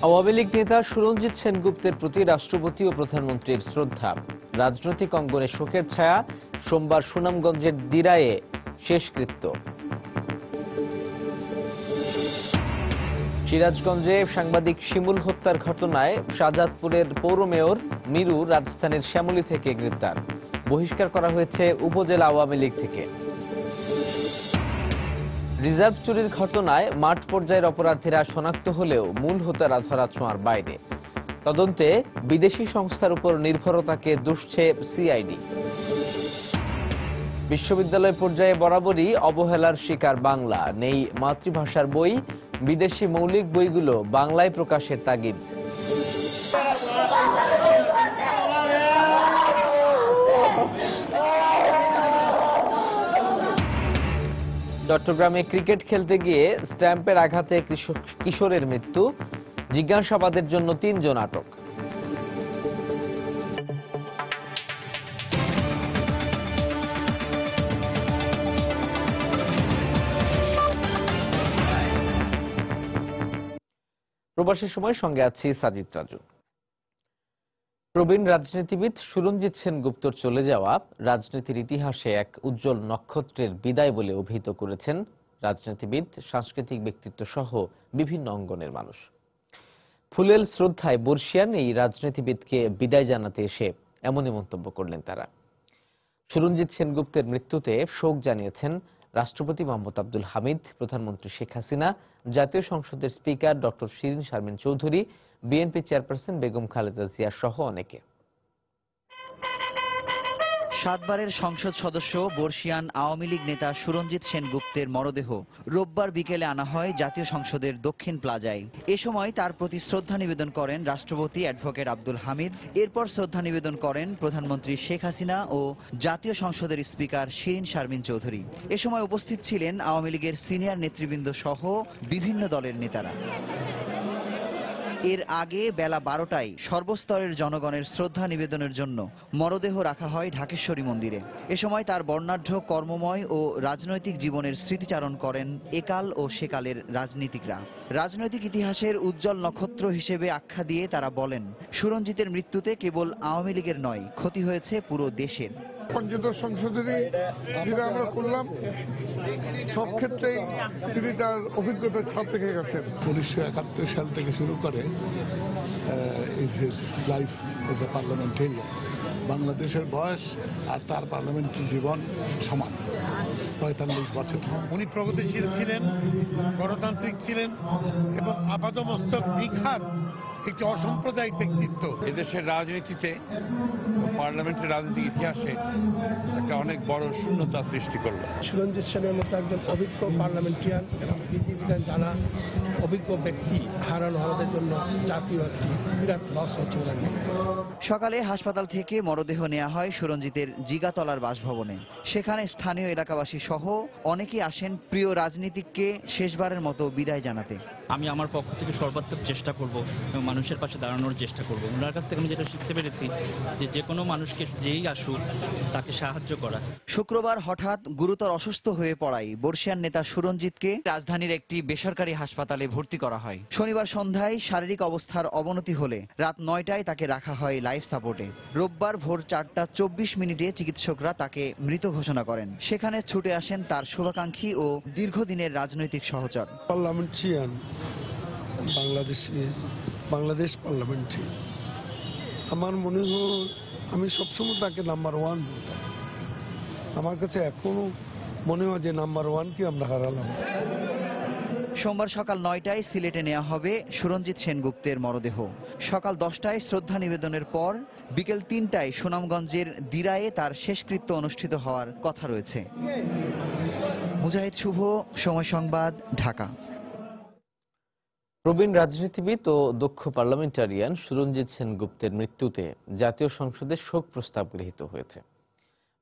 আওয়ামী লীগ নেতা সুরঞ্জিত সেনগুপ্তের প্রতি রাষ্ট্রপতি ও প্রধানমন্ত্রীর শ্রদ্ধা। রাজনৈতিক অঙ্গনে শোকের ছায়া। সোমবার সুনামগঞ্জের দিরায়ে শেষকৃত্য। সিরাজগঞ্জে সাংবাদিক শিমুল হত্যার ঘটনায় শাহজাদপুরের পৌর মেয়র মিরু রাজধানীর শ্যামলী থেকে গ্রেপ্তার। বহিষ্কার করা হয়েছে উপজেলা আওয়ামী লীগ থেকে। রিজার্ভ চুরির ঘটনায় মাঠ পর্যায়ের অপরাধীরা শনাক্ত হলেও মূল হোতারা ধরাছোঁয়ার বাইরে। তদন্তে বিদেশি সংস্থার উপর নির্ভরতাকে দুষছে সিআইডি। বিশ্ববিদ্যালয় পর্যায়ে বরাবরই অবহেলার শিকার বাংলা। নেই মাতৃভাষার বই। বিদেশি মৌলিক বইগুলো বাংলায় প্রকাশের তাগিদ। চট্টগ্রামে ক্রিকেট খেলতে গিয়ে স্ট্যাম্পের আঘাতে কিশোরের মৃত্যু। জিজ্ঞাসাবাদের জন্য ৩ জন আটক। প্রবাসের সময় সঙ্গে আছি সাজিদ রাজু। প্রবীণ রাজনীতিবিদ সুরঞ্জিত সেনগুপ্তর চলে যাওয়া রাজনীতির ইতিহাসে এক উজ্জ্বল নক্ষত্রের বিদায় বলে অভিহিত করেছেন রাজনীতিবিদ, সাংস্কৃতিক ব্যক্তিত্ব সহ বিভিন্ন অঙ্গনের মানুষ। ফুলেল শ্রদ্ধায় বর্ষিয়ান এই রাজনীতিবিদকে বিদায় জানাতে এসে এমনই মন্তব্য করলেন তারা। সুরঞ্জিত সেনগুপ্তের মৃত্যুতে শোক জানিয়েছেন রাষ্ট্রপতি মোহাম্মদ আব্দুল হামিদ, প্রধানমন্ত্রী শেখ হাসিনা, জাতীয় সংসদের speaker doctor Shirin Sharmin Chowdhury, BNP chairperson Begum Khaleda Zia সহ অনেকে। 7 বারের সংসদ সদস্য বর্ষিয়ান আওয়ামী লীগ নেতা সুরঞ্জিত সেনগুপ্তের মরদেহ রোববার বিকেলে আনা হয় জাতীয় সংসদের দক্ষিণ প্লাজায়। এ সময় তার প্রতি শ্রদ্ধা নিবেদন করেন রাষ্ট্রপতি অ্যাডভোকেট আব্দুল হামিদ। এরপর শ্রদ্ধা নিবেদন করেন প্রধানমন্ত্রী শেখ হাসিনা ও জাতীয় সংসদের স্পিকার শিরিন শারমিন চৌধুরী। এ সময় উপস্থিত ছিলেন আওয়ামী লীগের সিনিয়র নেতৃবৃন্দ সহ বিভিন্ন দলের নেতারা। এর আগে বেলা 12টায় সর্বস্তরের জনগণের শ্রদ্ধা নিবেদনের জন্য মরদেহ রাখা হয় ঢাকেশ্বরী মন্দিরে। এ সময় তার বর্ণাঢ্য কর্মময় ও রাজনৈতিক জীবনের স্মৃতিচারণ করেন একাল ও সেকালের রাজনীতিকরা। রাজনৈতিক ইতিহাসের উজ্জ্বল নক্ষত্র হিসেবে আখ্যা দিয়ে তারা বলেন, সুরঞ্জিতের মৃত্যুতে কেবল আওয়ামী লীগের নয়, ক্ষতি হয়েছে পুরো দেশের। পঞ্চদশ সংসদেরই যেটা আমরা করলাম, সব ক্ষেত্রেই তিনি তার অভিজ্ঞতার ছাপ রেখে গেছেন। 1971 সাল থেকে শুরু করে is his life as a parliamentarian. বাংলাদেশের বয়স আর তার পার্লামেন্টারি জীবন সমান, 45 বছর। উনি প্রগতিশীল ছিলেন, গণতান্ত্রিক ছিলেন এবং আপাদমস্তক নিখাত একটি অসাম্প্রদায়িক ব্যক্তিত্ব। এদেশের রাজনীতিতে, পার্লামেন্টের রাজনৈতিক ইতিহাসে একটা অনেক বড় শূন্যতা সৃষ্টি করল। সুরঞ্জিত সেনের মতো একজন অভিজ্ঞ পার্লামেন্টারিয়ান এবং বিধিবিধান জানা অভিজ্ঞ ব্যক্তি হারানো আমাদের জন্য জাতীয় একটি বিরাট লস হচ্ছে। সকালে হাসপাতাল থেকে মরদেহ নেওয়া হয় সুরঞ্জিতের জিগাতলার বাসভবনে। সেখানে স্থানীয় এলাকাবাসী সহ অনেকেই আসেন প্রিয় রাজনীতিককে শেষবারের মতো বিদায় জানাতে। আমি আমার পক্ষ থেকে সর্বাত্মক চেষ্টা করব এবং মানুষের পাশে দাঁড়ানোর চেষ্টা করব। ওনার কাছ থেকে আমি যেটা শিখতে পেরেছি যে কোনো মানুষকে যেই আসুক তাকে সাহায্য করা। শুক্রবার হঠাৎ গুরুতর অসুস্থ হয়ে পড়ায় বর্ষিয়ান নেতা সুরঞ্জিতকে রাজধানীর একটি বেসরকারি হাসপাতালে ভর্তি করা হয়। শনিবার সন্ধ্যায় শারীরিক অবস্থার অবনতি হলে রাত 9টায় তাকে রাখা হয় লাইফ সাপোর্টে। রোববার ভোর 4টা 24 মিনিটে চিকিৎসকরা তাকে মৃত ঘোষণা করেন। সেখানে ছুটে আসেন তার শুভাকাঙ্ক্ষী ও দীর্ঘদিনের রাজনৈতিক সহচর। পার্লামেন্টারিয়ান, বাংলাদেশ পার্লামেন্টারি, আমার মনে হয় আমি সবসময় তাকে নাম্বার 1 বলতাম। আমার কাছে এখনো মনে হয় যে নাম্বার 1কে আমরা হারালাম। সোমবার সকাল 9টায় সিলেটে নেওয়া হবে সুরঞ্জিত সেনগুপ্তের মরদেহ। সকাল 10টায় শ্রদ্ধা নিবেদনের পর বিকেল 3টায় সুনামগঞ্জের দিরায়ে তার শেষকৃত্য অনুষ্ঠিত হওয়ার কথা রয়েছে। মুজাহিদ শুভ, সময় সংবাদ, ঢাকা। প্রবীণ রাজনীতিবিদ ও দক্ষ পার্লামেন্টারিয়ান সুরঞ্জিত সেনগুপ্তের মৃত্যুতে জাতীয় সংসদে শোক প্রস্তাব গৃহীত হয়েছে।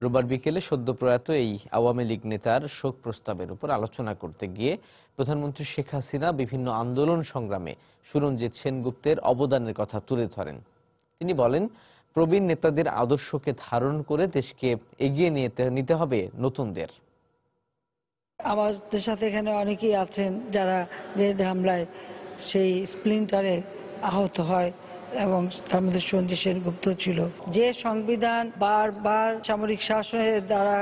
রোববার বিকেলে সদ্য প্রয়াত এই আওয়ামী লীগ নেতার শোক প্রস্তাবের উপর আলোচনা করতে গিয়ে প্রধানমন্ত্রী শেখ হাসিনা বিভিন্ন আন্দোলন সংগ্রামে সুরঞ্জিত সেনগুপ্তের অবদানের কথা তুলে ধরেন। তিনি বলেন, প্রবীণ নেতাদের আদর্শকে ধারণ করে দেশকে এগিয়ে নিতে হবে নতুনদের। আমাদের সাথে এখানে অনেকেই আছেন যারা হামলায় সেই স্প্লিন্টারে আহত হয় এবং তার মধ্যে সঞ্জীব সেনগুপ্ত ছিল। যে সংবিধান বারবার সামরিক শাসনের দ্বারা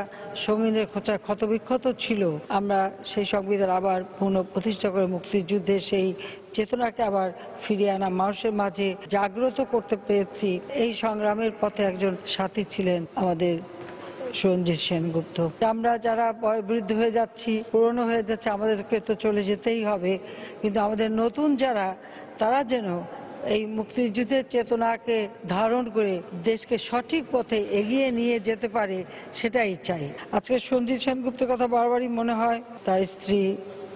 সঙ্গীনের খোঁচা ক্ষতবিক্ষত ছিল, আমরা সেই সংবিধান আবার পুনঃপ্রতিষ্ঠা করে মুক্তিযুদ্ধের সেই চেতনাকে আবার ফিরিয়ে আনা, মানুষের মাঝে জাগ্রত করতে পেরেছি। এই সংগ্রামের পথে একজন সাথী ছিলেন আমাদের সঞ্জীব সেনগুপ্ত। আমরা যারা বয়োবৃদ্ধ হয়ে যাচ্ছি, পুরনো হয়ে যাচ্ছে, আমাদেরকে তো চলে যেতেই হবে, কিন্তু আমাদের নতুন যারা, তারা যেন এই মুক্তিযুদ্ধের চেতনাকে ধারণ করে দেশকে সঠিক পথে এগিয়ে নিয়ে যেতে পারে, সেটাই চাই। আজকে সঞ্জীব সেনগুপ্তের কথা বারবারই মনে হয়। তার স্ত্রী,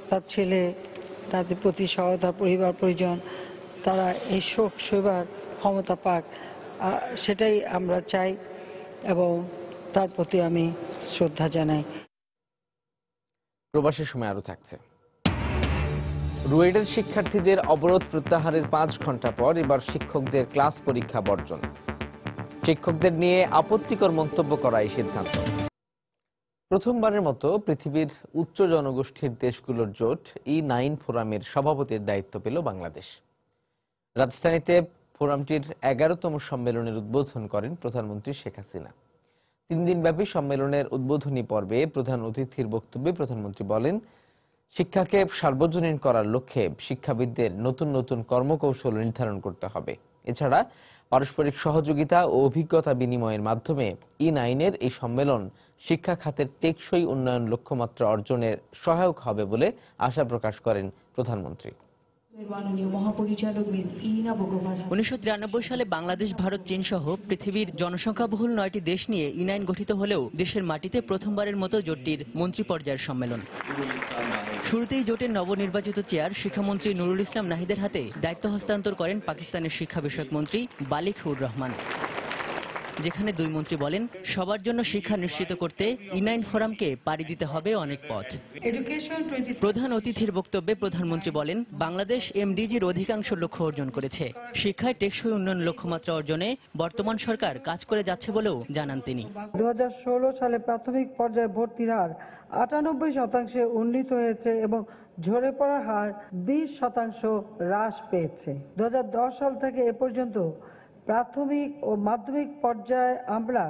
তার ছেলে, তাদের প্রতি সহ তার পরিবার পরিজন, তারা এই শোক সইবার ক্ষমতা পাক, সেটাই আমরা চাই এবং তার প্রতি আমি শ্রদ্ধা জানাই। প্রবাসের সময় আরো থাকছে। রুয়েটের শিক্ষার্থীদের অবরোধ প্রত্যাহারের 5 ঘন্টা পর এবার শিক্ষকদের ক্লাস পরীক্ষা বর্জন। শিক্ষকদের নিয়ে আপত্তিকর মন্তব্য করা এই সিদ্ধান্ত। প্রথমবারের মতো পৃথিবীর উচ্চ জনগোষ্ঠীর দেশগুলোর জোট E9 ফোরামের সভাপতির দায়িত্ব পেল বাংলাদেশ। রাজধানীতে ফোরামটির 11তম সম্মেলনের উদ্বোধন করেন প্রধানমন্ত্রী শেখ হাসিনা। 3 দিনব্যাপী সম্মেলনের উদ্বোধনী পর্বে প্রধান অতিথির বক্তব্যে প্রধানমন্ত্রী বলেন, শিক্ষাকে সার্বজনীন করার লক্ষ্যে শিক্ষাবিদদের নতুন নতুন কর্মকৌশল নির্ধারণ করতে হবে। এছাড়া পারস্পরিক সহযোগিতা ও অভিজ্ঞতা বিনিময়ের মাধ্যমে E9-এর এই সম্মেলন শিক্ষা খাতের টেকসই উন্নয়ন লক্ষ্যমাত্রা অর্জনের সহায়ক হবে বলে আশা প্রকাশ করেন প্রধানমন্ত্রী। 1993 সালে বাংলাদেশ, ভারত, চীন সহ পৃথিবীর জনসংখ্যাবহুল 9টি দেশ নিয়ে E9 গঠিত হলেও দেশের মাটিতে প্রথমবারের মতো জোটটির মন্ত্রী পর্যায়ের সম্মেলন। শুরুতেই জোটের নবনির্বাচিত চেয়ার শিক্ষামন্ত্রী নুরুল ইসলাম নাহিদের হাতে দায়িত্ব হস্তান্তর করেন পাকিস্তানের শিক্ষা বিষয়ক মন্ত্রী বালিক-উর রহমান, যেখানে 2 মন্ত্রী বলেন, সবার জন্য শিক্ষা নিশ্চিত করতে E9 ফোরামকে পাড়ি দিতে হবে অনেক পথ। প্রধান অতিথির বক্তব্যে প্রধানমন্ত্রী বলেন, বাংলাদেশ MDGর অধিকাংশ লক্ষ্য অর্জন করেছে। শিক্ষায় টেকসই উন্নয়ন লক্ষ্যমাত্রা অর্জনে বর্তমান সরকার কাজ করে যাচ্ছে বলেও জানান তিনি। 2016 সালে প্রাথমিক পর্যায়ে ভর্তির হার 98% উন্নীত হয়েছে এবং ঝরে পড়ার হার 20% হ্রাস পেয়েছে। 2010 সাল থেকে এ পর্যন্ত প্রাথমিক ও মাধ্যমিক পর্যায়ে আমরা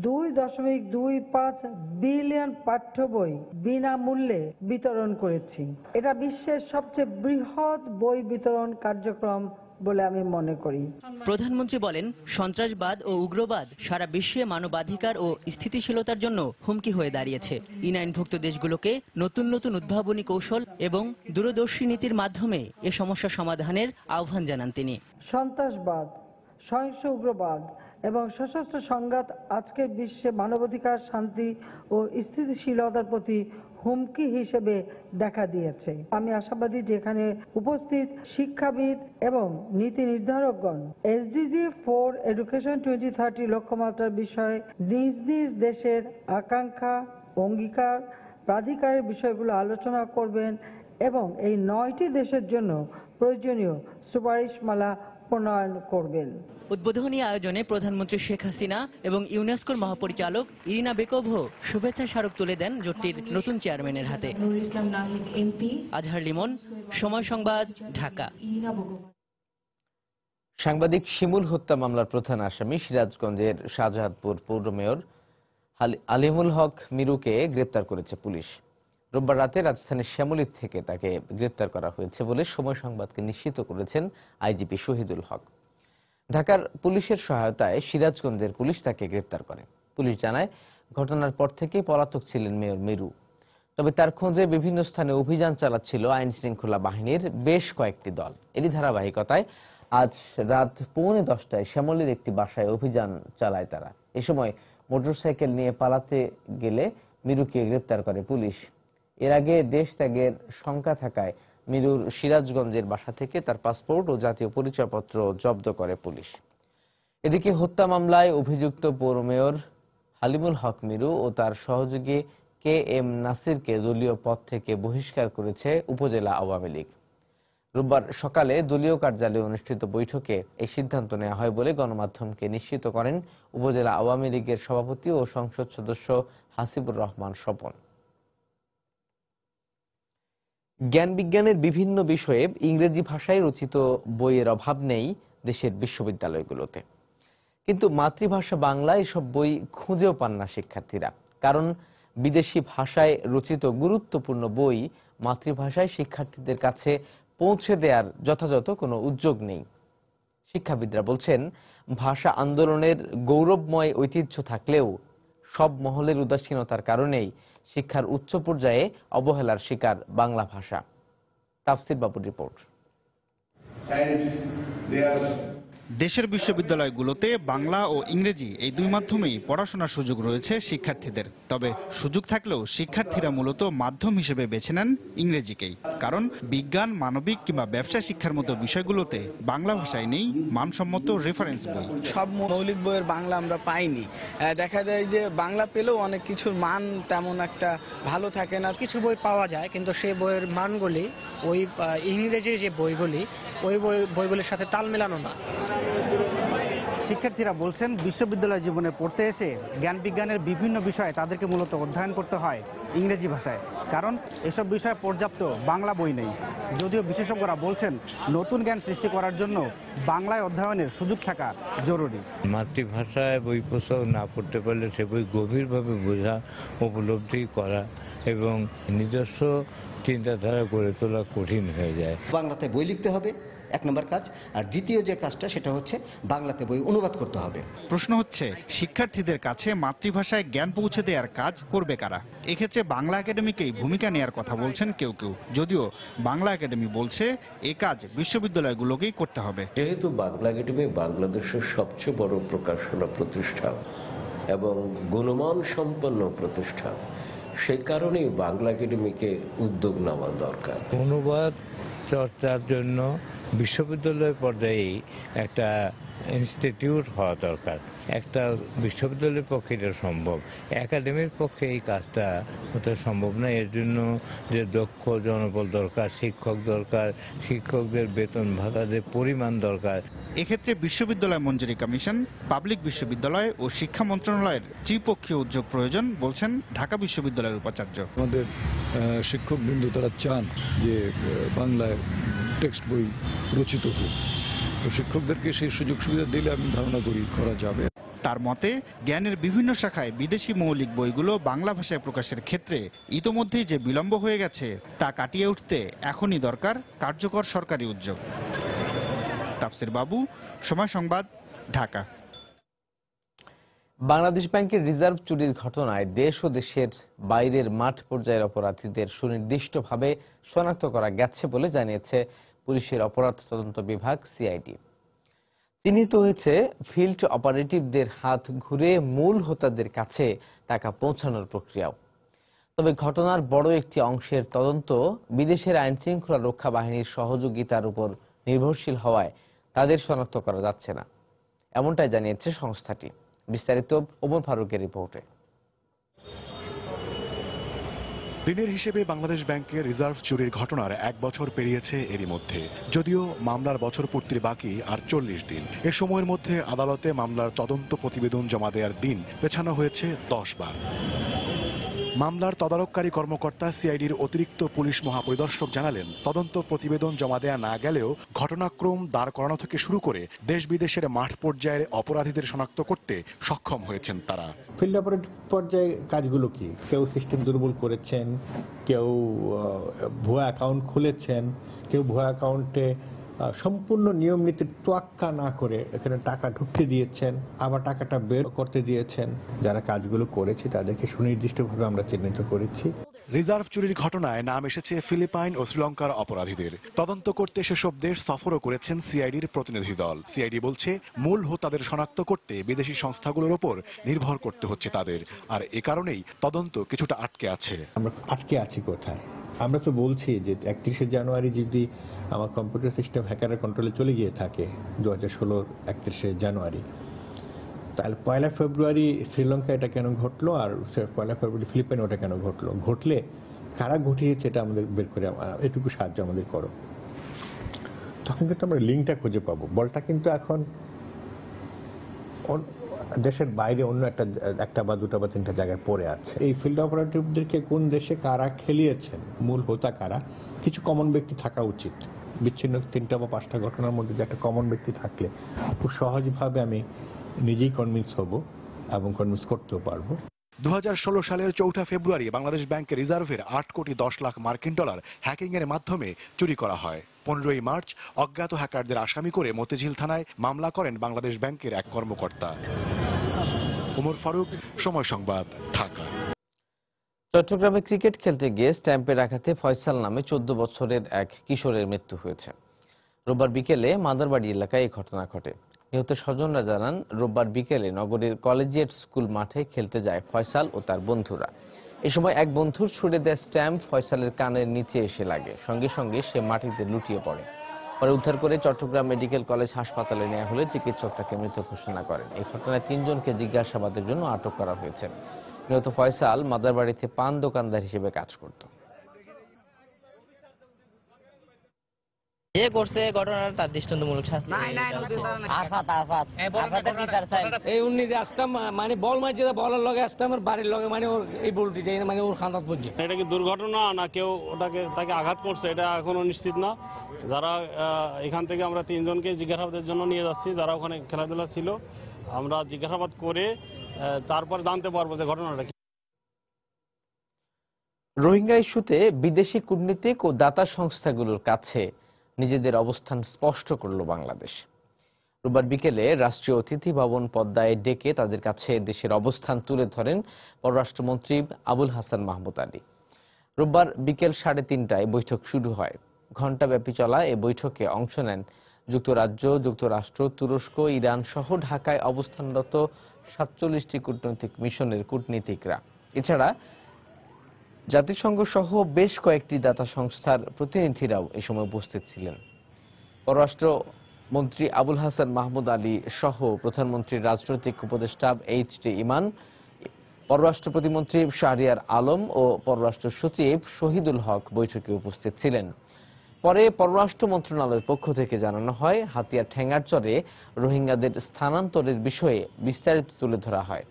2.25 বিলিয়ন পাঠ্য বই বিনামূল্যে বিতরণ করেছি। এটা বিশ্বের সবচেয়ে বৃহৎ বই বিতরণ কার্যক্রম বলে আমি মনে করি। প্রধানমন্ত্রী বলেন, সন্ত্রাসবাদ ও উগ্রবাদ সারা বিশ্বে মানবাধিকার ও স্থিতিশীলতার জন্য হুমকি হয়ে দাঁড়িয়েছে। E9ভুক্ত দেশগুলোকে নতুন নতুন উদ্ভাবনী কৌশল এবং দূরদর্শী নীতির মাধ্যমে এ সমস্যা সমাধানের আহ্বান জানান তিনি। সন্ত্রাসবাদ, সহিংস উগ্রবাদ এবং সশস্ত্র সংঘাত আজকের বিশ্বে মানবাধিকার, শান্তি ও স্থিতিশীলতার প্রতি হুমকি হিসেবে দেখা দিয়েছে। আমি আশাবাদী যে এখানে উপস্থিত শিক্ষাবিদ এবং নীতি নির্ধারকগণ SDG 4 এডুকেশন 2030 লক্ষ্যমাত্রার বিষয়ে নিজ নিজ দেশের আকাঙ্ক্ষা, অঙ্গীকার, প্রাধিকারের বিষয়গুলো আলোচনা করবেন এবং এই 9টি দেশের জন্য প্রয়োজনীয় সুপারিশমালা প্রণয়ন করবেন। উদ্বোধনী আয়োজনে প্রধানমন্ত্রী শেখ হাসিনা এবং ইউনেস্কোর মহাপরিচালক ইরিনা বেকোভও শুভেচ্ছা স্মারক তুলে দেন জোটটির নতুন চেয়ারম্যানের হাতে। আজহার লিমন, সময় সংবাদ, ঢাকা। সাংবাদিক শিমুল হত্যা মামলার প্রধান আসামি সিরাজগঞ্জের শাহজাহানপুর পৌর মেয়র আলিমুল হক মিরুকে গ্রেপ্তার করেছে পুলিশ। রোববার রাতে রাজধানীর শ্যামলী থেকে তাকে গ্রেপ্তার করা হয়েছে বলে সময় সংবাদকে নিশ্চিত করেছেন আইজিপি শহীদুল হক। ঢাকার পুলিশের সহায়তায় সিরাজগঞ্জের পুলিশ তাকে গ্রেপ্তার করে। পুলিশ জানায়, ঘটনার পর থেকেই পলাতক ছিলেন মেয়র মিরু। তবে তার খোঁজে বিভিন্ন স্থানে অভিযান চালাচ্ছিল আইন শৃঙ্খলা বাহিনীর বেশ কয়েকটি দল। এরই ধারাবাহিকতায় আজ রাত 9:45টায় শ্যামলীর একটি বাসায় অভিযান চালায় তারা। এ সময় মোটরসাইকেল নিয়ে পালাতে গেলে মিরুকে গ্রেপ্তার করে পুলিশ। এর আগে দেশ ত্যাগের শঙ্কা থাকায় মিরুর সিরাজগঞ্জের বাসা থেকে তার পাসপোর্ট ও জাতীয় পরিচয়পত্র জব্দ করে পুলিশ। এদিকে হত্যা মামলায় অভিযুক্ত পৌর মেয়র হালিমুল হক মিরু ও তার সহযোগী KM নাসিরকে দলীয় পদ থেকে বহিষ্কার করেছে উপজেলা আওয়ামী লীগ। রোববার সকালে দলীয় কার্যালয়ে অনুষ্ঠিত বৈঠকে এই সিদ্ধান্ত নেওয়া হয় বলে গণমাধ্যমকে নিশ্চিত করেন উপজেলা আওয়ামী লীগের সভাপতি ও সংসদ সদস্য হাসিবুর রহমান স্বপন। জ্ঞান বিজ্ঞানের বিভিন্ন বিষয়ে ইংরেজি ভাষায় রচিত বইয়ের অভাব নেই দেশের বিশ্ববিদ্যালয়গুলোতে, কিন্তু মাতৃভাষা বাংলা এসব বই খুঁজেও পান না শিক্ষার্থীরা। কারণ বিদেশি ভাষায় রচিত গুরুত্বপূর্ণ বই মাতৃভাষায় শিক্ষার্থীদের কাছে পৌঁছে দেওয়ার যথাযথ কোনো উদ্যোগ নেই। শিক্ষাবিদরা বলছেন, ভাষা আন্দোলনের গৌরবময় ঐতিহ্য থাকলেও সব মহলের উদাসীনতার কারণেই শিক্ষার উচ্চ পর্যায়ে অবহেলার শিকার বাংলা ভাষা। তাফসির বাবুর রিপোর্ট। দেশের বিশ্ববিদ্যালয়গুলোতে বাংলা ও ইংরেজি এই দুই মাধ্যমেই পড়াশোনার সুযোগ রয়েছে শিক্ষার্থীদের। তবে সুযোগ থাকলেও শিক্ষার্থীরা মূলত মাধ্যম হিসেবে বেছে নেন ইংরেজিকেই। কারণ বিজ্ঞান, মানবিক কিংবা ব্যবসা শিক্ষার মতো বিষয়গুলোতে বাংলা ভাষায় নেই মানসম্মত রেফারেন্স বই। সব মৌলিক বইয়ের বাংলা আমরা পাইনি। দেখা যায় যে বাংলা পেলেও অনেক কিছুর মান তেমন একটা ভালো থাকে না। কিছু বই পাওয়া যায়, কিন্তু সেই বইয়ের মানগুলি ওই ইংরেজি যে বইগুলি ওই বইগুলির সাথে তাল মেলানো না। শিক্ষার্থীরা বলছেন, বিশ্ববিদ্যালয় জীবনে পড়তে এসে জ্ঞান বিজ্ঞানের বিভিন্ন বিষয়ে তাদেরকে মূলত অধ্যয়ন করতে হয় ইংরেজি ভাষায়, কারণ এসব বিষয়ে পর্যাপ্ত বাংলা বই নেই। যদিও বিশেষজ্ঞরা বলছেন, নতুন জ্ঞান সৃষ্টি করার জন্য বাংলায় অধ্যয়নের সুযোগ থাকা জরুরি। মাতৃভাষায় বই পুস্তক না পড়তে পারলে সে বই গভীরভাবে বোঝা, উপলব্ধি করা এবং নিজস্ব চিন্তাধারা গড়ে তোলা কঠিন হয়ে যায়। বাংলাতে বই লিখতে হবে এক নম্বর কাজ, আর দ্বিতীয় যে কাজটা সেটা হচ্ছে বাংলাতে বই অনুবাদ করতে হবে। প্রশ্ন হচ্ছে, শিক্ষার্থীদের কাছে মাতৃভাষায় জ্ঞান পৌঁছে দেওয়ার কাজ করবে কারা? এক্ষেত্রে বাংলা একাডেমিকেই ভূমিকা নেওয়ার কথা বলছেন কেউ কেউ। যদিও বাংলা একাডেমি বলছে এ কাজ বিশ্ববিদ্যালয়গুলোকেই করতে হবে। যেহেতু বাংলা একাডেমি বাংলাদেশের সবচেয়ে বড় প্রকাশনা প্রতিষ্ঠান এবং গুণমান সম্পন্ন প্রতিষ্ঠান, সেই কারণেই বাংলা একাডেমিকে উদ্যোগ নেওয়া দরকার। অনুবাদ চর্চার জন্য বিশ্ববিদ্যালয় পর্যায়ে একটা ইনস্টিটিউট হওয়া দরকার। একটা বিশ্ববিদ্যালয়ের পক্ষে এটা সম্ভব, একাডেমির পক্ষে এই কাজটা হতে সম্ভব না। এর জন্য যে দক্ষ জনবল দরকার, শিক্ষক দরকার, শিক্ষকদের বেতন ভাতাদের পরিমাণ দরকার। এক্ষেত্রে বিশ্ববিদ্যালয় মঞ্জুরি কমিশন, পাবলিক বিশ্ববিদ্যালয় ও শিক্ষা মন্ত্রণালয়ের ত্রিপক্ষীয় উদ্যোগ প্রয়োজন বলছেন ঢাকা বিশ্ববিদ্যালয়ের উপাচার্য। আমাদের শিক্ষকবৃন্দ তারা চান যে বাংলায় টেক্সট বই রচিত হোক, তো শিক্ষকদেরকে সেই সুযোগ সুবিধা দিলে আমি ধারণা করি করা যাবে। তার মতে, জ্ঞানের বিভিন্ন শাখায় বিদেশি মৌলিক বইগুলো বাংলা ভাষায় প্রকাশের ক্ষেত্রে ইতোমধ্যেই যে বিলম্ব হয়ে গেছে তা কাটিয়ে উঠতে এখনই দরকার কার্যকর সরকারি উদ্যোগ। তাফসির বাবু, সময় সংবাদ, ঢাকা। বাংলাদেশ ব্যাংকের রিজার্ভ চুরির ঘটনায় দেশ ও দেশের বাইরের মাঠ পর্যায়ের অপরাধীদের সুনির্দিষ্টভাবে শনাক্ত করা গেছে বলে জানিয়েছে পুলিশের অপরাধ তদন্ত বিভাগ সিআইডি। চিহ্নিত হয়েছে ফিল্ড অপারেটিভদের হাত ঘুরে মূল হোতাদের কাছে টাকা পৌঁছানোর প্রক্রিয়াও। তবে ঘটনার বড় একটি অংশের তদন্ত বিদেশের আইনশৃঙ্খলা রক্ষা বাহিনীর সহযোগিতার উপর নির্ভরশীল হওয়ায় তাদের শনাক্ত করা যাচ্ছে না, এমনটাই জানিয়েছে সংস্থাটি। বিস্তারিত ওমর ফারুকের রিপোর্টে। দিনের হিসেবে বাংলাদেশ ব্যাংকের রিজার্ভ চুরির ঘটনার 1 বছর পেরিয়েছে এরই মধ্যে। যদিও মামলার বছর পূর্তির বাকি আর 40 দিন। এ সময়ের মধ্যে আদালতে মামলার তদন্ত প্রতিবেদন জমা দেওয়ার দিন পেছানো হয়েছে 10 বার। মামলার তদারককারী কর্মকর্তা সিআইডির অতিরিক্ত পুলিশ মহাপরিদর্শক জানালেন, তদন্ত প্রতিবেদন জমা দেয়া না গেলেও ঘটনাক্রম দাঁড় করানো থেকে শুরু করে দেশ বিদেশের মাঠ পর্যায়ের অপরাধীদের শনাক্ত করতে সক্ষম হয়েছেন তারা। ফিল্ড অপারেটিভ পর্যায়ে কাজগুলো কি? কেউ সিস্টেম দুর্বল করেছেন, কেউ ভুয়া অ্যাকাউন্ট খুলেছেন, কেউ ভুয়া অ্যাকাউন্টে সম্পূর্ণ নিয়ম নীতির তোয়াক্কা না করে এখানে টাকা ঢুকতে দিয়েছেন, আবার টাকাটা বের করতে দিয়েছেন। যারা কাজগুলো করেছে তাদেরকে সুনির্দিষ্টভাবে আমরা চিহ্নিত করেছি। রিজার্ভ চুরির ঘটনায় নাম এসেছে ফিলিপাইন ও শ্রীলঙ্কার অপরাধীদের। তদন্ত করতে সেসব দেশ সফরও করেছেন সিআইডির প্রতিনিধি দল। সিআইডি বলছে, মূল হোতাদের শনাক্ত করতে বিদেশি সংস্থাগুলোর উপর নির্ভর করতে হচ্ছে তাদের, আর এ কারণেই তদন্ত কিছুটা আটকে আছে। আমরা আটকে আছি কোথায়? আমরা তো বলছি যে 31শে জানুয়ারি যদি আমার কম্পিউটার সিস্টেম হ্যাকারের কন্ট্রোলে চলে গিয়ে থাকে 2016 31শে জানুয়ারি, তাহলে 1 ফেব্রুয়ারি শ্রীলঙ্কা এটা কেন ঘটলো, আর 1 ফেব্রুয়ারি ফিলিপাইন ওটা কেন ঘটলো? ঘটলে কারা ঘটিয়েছে এটা আমাদের বের করে এটুকু সাহায্য আমাদের করো, তখন কিন্তু আমরা লিঙ্কটা খুঁজে পাবো। বলটা কিন্তু এখন দেশের বাইরে অন্য একটা বা দুটো বা তিনটা জায়গায় পড়ে আছে। এই ফিল্ড অপারেটিভদেরকে কোন দেশে কারা খেলিয়েছেন, মূল হোতা কারা, কিছু কমন ব্যক্তি থাকা উচিত। বিচ্ছিন্ন 3টা বা 5টা ঘটনার মধ্যে যে একটা কমন ব্যক্তি থাকলে খুব সহজভাবে আমি নিজেই কনভিন্স হব এবং কনভিন্স করতেও পারবো। 2016 সালের 4 ফেব্রুয়ারি বাংলাদেশ ব্যাংকের রিজার্ভের 8 কোটি 10 লাখ মার্কিন ডলার হ্যাকিং এর মাধ্যমে চুরি করা হয়। 15ই মার্চ অজ্ঞাত হ্যাকারদের আসামি করে মতিঝিল থানায় মামলা করেন বাংলাদেশ ব্যাংকের এক কর্মকর্তা। ওমর ফারুক, সময় সংবাদ, ঢাকা। চট্টগ্রামে ক্রিকেট খেলতে গিয়ে স্ট্যাম্পের আঘাতে ফয়সাল নামে 14 বছরের এক কিশোরের মৃত্যু হয়েছে। রোববার বিকেলে মাদারবাড়ি এলাকায় এই ঘটনা ঘটে। নিহত স্বজনরা জানান, রোববার বিকেলে নগরীর কলেজিয়েট স্কুল মাঠে খেলতে যায় ফয়সাল ও তার বন্ধুরা। এ সময় এক বন্ধুর ছুড়ে দেয়া স্ট্যাম্প ফয়সালের কানের নিচে এসে লাগে। সঙ্গে সঙ্গে সে মাটিতে লুটিয়ে পড়ে। পরে উদ্ধার করে চট্টগ্রাম মেডিকেল কলেজ হাসপাতালে নেওয়া হলে চিকিৎসক তাকে মৃত ঘোষণা করেন। এই ঘটনায় 3 জনকে জিজ্ঞাসাবাদের জন্য আটক করা হয়েছে। নিহত ফয়সাল মাদারবাড়িতে পান দোকানদার হিসেবে কাজ করত। যে করছে ঘটনাটা তার দৃষ্টান্তমূলক শাস্তি। এই উনি রাস্তা মানে বল মারছে, বলের লগে আসতে আমার বাড়ির লগে মানে ওর এই বলটি যাই মানে ওর খান্দাত পড়ছে। এটা কি দুর্ঘটনা না কেউ তাকে আঘাত করছে এটা এখনো নিশ্চিত না। যারা এখান থেকে আমরা 3 জনকে জিজ্ঞাসাবাদের জন্য নিয়ে যাচ্ছি, যারা ওখানে খেলাধুলা ছিল। আমরা জিজ্ঞাসাবাদ করে তারপর জানতে পারবো যে ঘটনাটা কি। রোহিঙ্গা ইস্যুতে বিদেশি কূটনীতিক ও দাতা সংস্থাগুলোর কাছে নিজেদের অবস্থান স্পষ্ট করল বাংলাদেশ। রোববার বিকেলে রাষ্ট্রীয় অতিথি ভবন পদ্মায় ডেকে তাদের কাছে দেশের অবস্থান তুলে ধরেন পররাষ্ট্রমন্ত্রী আবুল হাসান মাহমুদ আলী। রোববার বিকেল 3:30টায় বৈঠক শুরু হয়। ঘণ্টাব্যাপী চলা এ বৈঠকে অংশ নেন যুক্তরাজ্য, যুক্তরাষ্ট্র, তুরস্ক, ইরান সহ ঢাকায় অবস্থানরত 47টি কূটনৈতিক মিশনের কূটনীতিকরা। এছাড়া জাতিসংঘ সহ বেশ কয়েকটি দাতা সংস্থার প্রতিনিধিরাও এই সময় উপস্থিত ছিলেন। পররাষ্ট্রমন্ত্রী আবুল হাসান মাহমুদ আলী সহ প্রধানমন্ত্রীর রাজনৈতিক উপদেষ্টা এইচ.টি. ইমান, পররাষ্ট্র প্রতিমন্ত্রী শাহরিয়ার আলম ও পররাষ্ট্র সচিব শহীদুল হক বৈঠকে উপস্থিত ছিলেন। পরে পররাষ্ট্র মন্ত্রণালয়ের পক্ষ থেকে জানানো হয়, হাতিয়ার ঠেঙ্গারচরে রোহিঙ্গাদের স্থানান্তরের বিষয়ে বিস্তারিত তুলে ধরা হয়।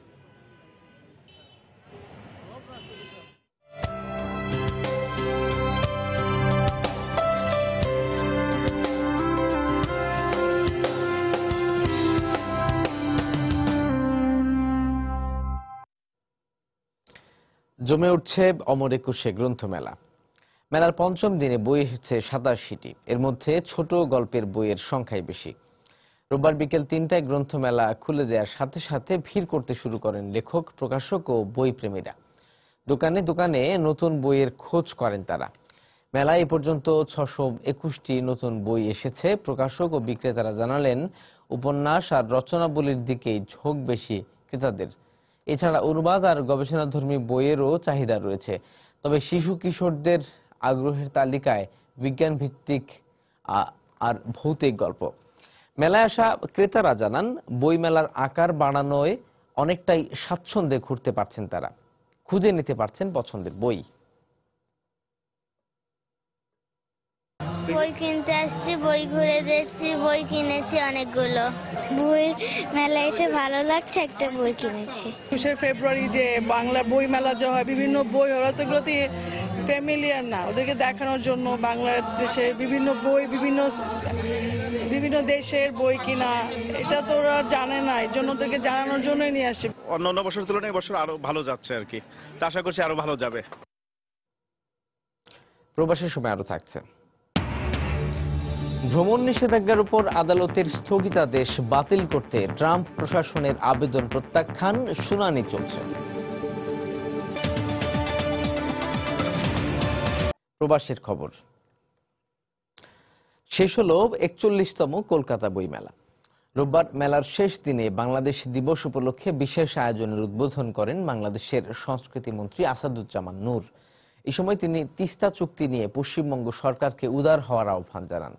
জমে উঠছে অমর একুশে গ্রন্থমেলা। মেলার 5ম দিনে বই হচ্ছে 87টি। এর মধ্যে ছোট গল্পের বইয়ের সংখ্যাই বেশি। রোববার বিকেল 3টায় গ্রন্থমেলা খুলে দেওয়ার সাথে সাথে ভিড় করতে শুরু করেন লেখক, প্রকাশক ও বই প্রেমীরা। দোকানে দোকানে নতুন বইয়ের খোঁজ করেন তারা। মেলায় এ পর্যন্ত 621টি নতুন বই এসেছে। প্রকাশক ও বিক্রেতারা জানালেন, উপন্যাস আর রচনাবলীর দিকেই ঝোঁক বেশি ক্রেতাদের। এছাড়া অনুবাদ আর গবেষণাধর্মী বইয়েরও চাহিদা রয়েছে। তবে শিশু কিশোরদের আগ্রহের তালিকায় বিজ্ঞান ভিত্তিক আর ভৌতিক গল্প। মেলায় আসা ক্রেতারা জানান, বইমেলার আকার বাড়ানোয় অনেকটাই স্বাচ্ছন্দ্যে ঘুরতে পারছেন তারা। খুঁজে নিতে পারছেন পছন্দের বই। বই কিনতে আসছি, বই ঘুরে দেখছি, বই কিনেছি অনেকগুলো। বই মেলায় এসে ভালো লাগছে, একটা বই কিনেছি। 21 ফেব্রুয়ারি যে বাংলা বই মেলা যে হয়, বিভিন্ন বই ওরা তো এগুলোতে ফ্যামিলিয়ার না, ওদেরকে দেখানোর জন্য বাংলাদেশের বিভিন্ন বই, বিভিন্ন দেশের বই কিনা, এটা তো ওরা জানে না, এর জন্য ওদেরকে জানানোর জন্যই নিয়ে আসছে। অন্যান্য বছর তুলনায় এবছর আরো ভালো যাচ্ছে আর কি, তা আশা করছি আরো ভালো যাবে। প্রবাসের সময় আরো থাকছে। ভ্রমণ নিষেধাজ্ঞার উপর আদালতের স্থগিতাদেশ বাতিল করতে ট্রাম্প প্রশাসনের আবেদন প্রত্যাখ্যান, শুনানি চলছে। প্রবাসের খবর শেষ হল 41তম কলকাতা বইমেলা। রোববার মেলার শেষ দিনে বাংলাদেশ দিবস উপলক্ষে বিশেষ আয়োজনের উদ্বোধন করেন বাংলাদেশের সংস্কৃতি মন্ত্রী আসাদুজ্জামান নূর। এই সময় তিনি তিস্তা চুক্তি নিয়ে পশ্চিমবঙ্গ সরকারকে উদার হওয়ার আহ্বান জানান।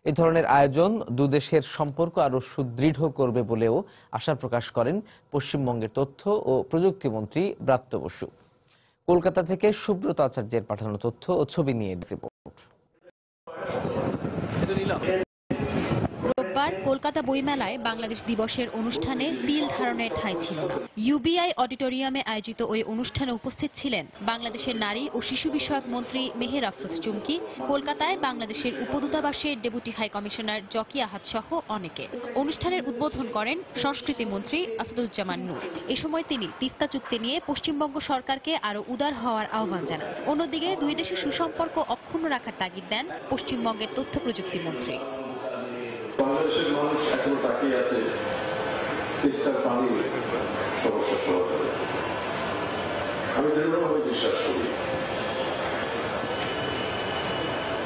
এই ধরনের আয়োজন দুদেশের সম্পর্ক আরো সুদৃঢ় করবে বলেও আশা প্রকাশ করেন পশ্চিমবঙ্গের তথ্য ও প্রযুক্তি মন্ত্রী ব্রাত্য বসু। কলকাতা থেকে সুব্রত আচার্যের পাঠানো তথ্য ও ছবি নিয়ে রিপোর্ট। রোববার কলকাতা বইমেলায় বাংলাদেশ দিবসের অনুষ্ঠানে তিল ধারণের ঠাঁই ছিল না। ইউবিআই অডিটোরিয়ামে আয়োজিত ওই অনুষ্ঠানে উপস্থিত ছিলেন বাংলাদেশের নারী ও শিশু বিষয়ক মন্ত্রী মেহের আফরোজ চুমকি, কলকাতায় বাংলাদেশের উপদূতাবাসের ডেপুটি হাই কমিশনার জকি আহাদ সহ অনেকে। অনুষ্ঠানের উদ্বোধন করেন সংস্কৃতি মন্ত্রী আসাদুজ্জামান নূর। এ সময় তিনি তিস্তা চুক্তি নিয়ে পশ্চিমবঙ্গ সরকারকে আরো উদার হওয়ার আহ্বান জানান। অন্যদিকে দুই দেশের সুসম্পর্ক অক্ষুণ্ণ রাখার তাগিদ দেন পশ্চিমবঙ্গের তথ্য প্রযুক্তি মন্ত্রী। বাংলাদেশের মানুষ এখনো তাকিয়ে আছে তিস্তার পানি সমস্যার সমাধানে। আমি দৃঢ়ভাবে বিশ্বাস করি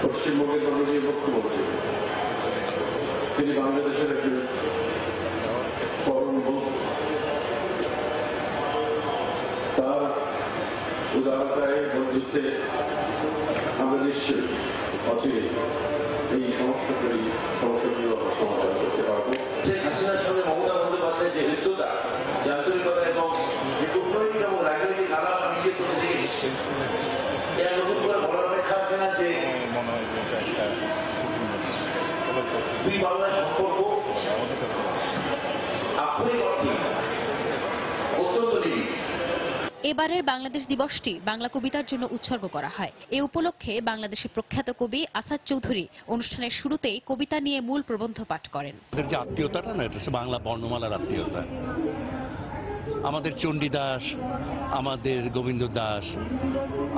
পশ্চিমবঙ্গের মাননীয় মুখ্যমন্ত্রী তিনি বাংলাদেশের একজন পরম বন্ধু। তার উদারতায় বন্ধুত্বে আমরা নিশ্চয়ই অচিরে এই সমস্যাগুলি আমরা সমাধান করতে পারবো। শেখ হাসিনার সঙ্গে মমতা বন্দ্যোপাধ্যায়ের যে হৃদ্যতা, যে আন্তরিকতা এবং যে কূটনৈতিক এবং রাজনৈতিক আলাপ নিজের প্রতি থেকে এসছে, এটা নতুন করে বলার অপেক্ষা আছে না যে দুই বাংলার সম্পর্ক আক্ষরিক অর্থে অত্যন্ত নিবিড়। এবারের বাংলাদেশ দিবসটি বাংলা কবিতার জন্য উৎসর্গ করা হয়। এ উপলক্ষে বাংলাদেশের প্রখ্যাত কবি আসাদ চৌধুরী অনুষ্ঠানের শুরুতেই কবিতা নিয়ে মূল প্রবন্ধ পাঠ করেন। আমাদের যে আত্মীয়তাটা না, এটা বাংলা বর্ণমালার আত্মীয়তা। আমাদের চণ্ডীদাস, আমাদের গোবিন্দ দাস,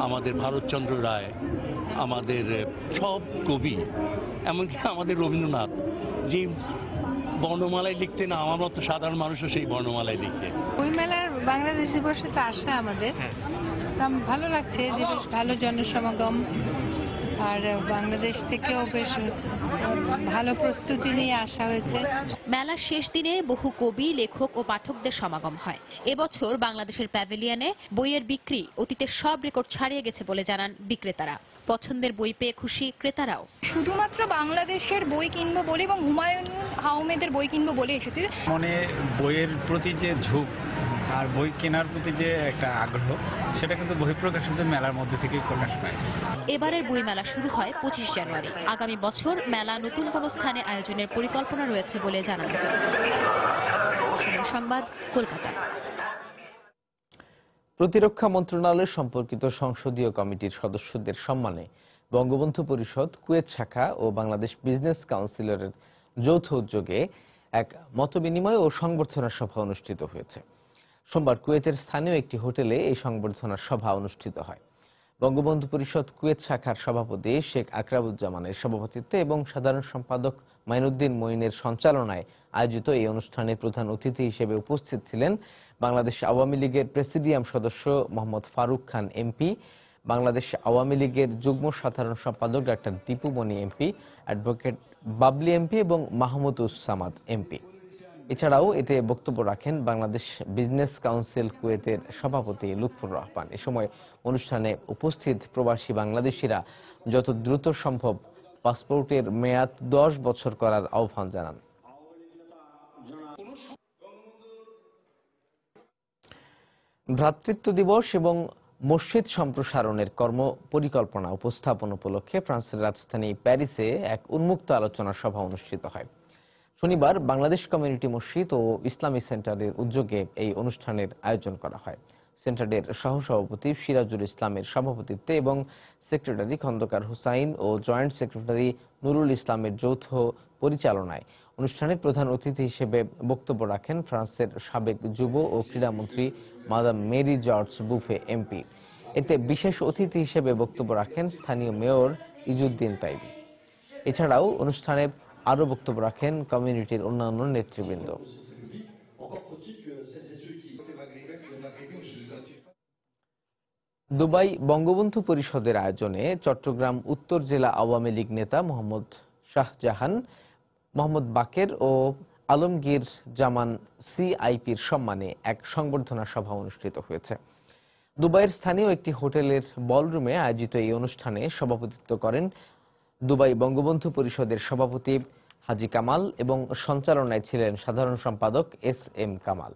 আমাদের ভারতচন্দ্র রায়, আমাদের সব কবি, এমনকি আমাদের রবীন্দ্রনাথ যে বর্ণমালায় লিখতে না, আমার মতো সাধারণ মানুষও সেই বর্ণমালায় লিখে। বইমেলার বাংলাদেশ দিবসে তো আসা আমাদের ভালো লাগছে যে বেশ ভালো জনসমাগম, আর বাংলাদেশ থেকেও বেশ ভালো প্রস্তুতি নিয়ে আসা হয়েছে। মেলার শেষ দিনে বহু কবি, লেখক ও পাঠকদের সমাগম হয়। এবছর বাংলাদেশের প্যাভিলিয়নে বইয়ের বিক্রি অতীতের সব রেকর্ড ছাড়িয়ে গেছে বলে জানান বিক্রেতারা। পছন্দের বই পেয়ে খুশি ক্রেতারাও। শুধুমাত্র বাংলাদেশের বই কিনবো বলে এবং হুমায়ুন আহমেদের বই কিনবো বলে এসেছি। মনে বইয়ের প্রতি যে ঝোঁক আর বই কেনার প্রতি যে একটা আগ্রহ, সেটা কিন্তু বহিঃপ্রকাশিত মেলার মধ্যে থেকেই প্রকাশ পায়। এবারের বই মেলা শুরু হয় 25 জানুয়ারি। আগামী বছর মেলা নতুন কোনো স্থানে আয়োজনের পরিকল্পনা রয়েছে বলে জানানো হয়। সংবাদ, কলকাতা। প্রতিরক্ষা মন্ত্রণালয় সম্পর্কিত সংসদীয় কমিটির সদস্যদের সম্মানে বঙ্গবন্ধু পরিষদ, কুয়েত শাখা ও বাংলাদেশ বিজনেস কাউন্সিলের যৌথ উদ্যোগে এক মতবিনিময় ও সংবর্ধনা সভা অনুষ্ঠিত হয়েছে। সোমবার কুয়েতের স্থানীয় একটি হোটেলে এই সংবর্ধনা সভা অনুষ্ঠিত হয়। বঙ্গবন্ধু পরিষদ কুয়েত শাখার সভাপতি শেখ আকরামুজ্জামানের সভাপতিত্বে এবং সাধারণ সম্পাদক মাইনুদ্দিন মঈনের সঞ্চালনায় আয়োজিত এই অনুষ্ঠানে প্রধান অতিথি হিসেবে উপস্থিত ছিলেন বাংলাদেশ আওয়ামী লীগের প্রেসিডিয়াম সদস্য মোহাম্মদ ফারুক খান এমপি, বাংলাদেশ আওয়ামী লীগের যুগ্ম সাধারণ সম্পাদক doctor Dipu Moni MP, advocate Babli MP এবং মাহমুদুস সামাদ এমপি। এছাড়াও এতে বক্তব্য রাখেন বাংলাদেশ বিজনেস কাউন্সিল কুয়েতের সভাপতি লুৎফুর রহমান। এ সময় অনুষ্ঠানে উপস্থিত প্রবাসী বাংলাদেশিরা যত দ্রুত সম্ভব পাসপোর্টের মেয়াদ 10 বছর করার আহ্বান জানান। ভ্রাতৃত্ব দিবস এবং মসজিদ সম্প্রসারণের কর্ম পরিকল্পনা উপস্থাপন উপলক্ষে ফ্রান্সের রাজধানী প্যারিসে এক উন্মুক্ত আলোচনা সভা অনুষ্ঠিত হয়। শনিবার বাংলাদেশ কমিউনিটি মসজিদ ও ইসলামী সেন্টারের উদ্যোগে এই অনুষ্ঠানের আয়োজন করা হয়। সেন্টারের সহসভাপতি সিরাজুল ইসলামের সভাপতিত্বে এবং সেক্রেটারি খন্দকার হুসাইন ও জয়েন্ট সেক্রেটারি নুরুল ইসলামের যৌথ পরিচালনায় অনুষ্ঠানের প্রধান অতিথি হিসেবে বক্তব্য রাখেন ফ্রান্সের সাবেক যুব ও ক্রীড়ামন্ত্রী madame Marie George Buffet MP. এতে বিশেষ অতিথি হিসেবে বক্তব্য রাখেন স্থানীয় মেয়র ইজুদ্দিন তাইবি। এছাড়াও অনুষ্ঠানে আরও বক্তব্য রাখেন কমিউনিটির অন্যান্য নেতৃবৃন্দ। দুবাই বঙ্গবন্ধু পরিষদের আয়োজনে চট্টগ্রাম উত্তর জেলা আওয়ামী লীগ নেতা মোহাম্মদ শাহজাহান, মোহাম্মদ বাকের ও আলমগীর জামান সিআইপির সম্মানে এক সংবর্ধনা সভা অনুষ্ঠিত হয়েছে। দুবাইয়ের স্থানীয় একটি হোটেলের বলরুমে আয়োজিত এই অনুষ্ঠানে সভাপতিত্ব করেন দুবাই বঙ্গবন্ধু পরিষদের সভাপতি হাজি কামাল এবং সঞ্চালনায় ছিলেন সাধারণ সম্পাদক এস.এম. কামাল।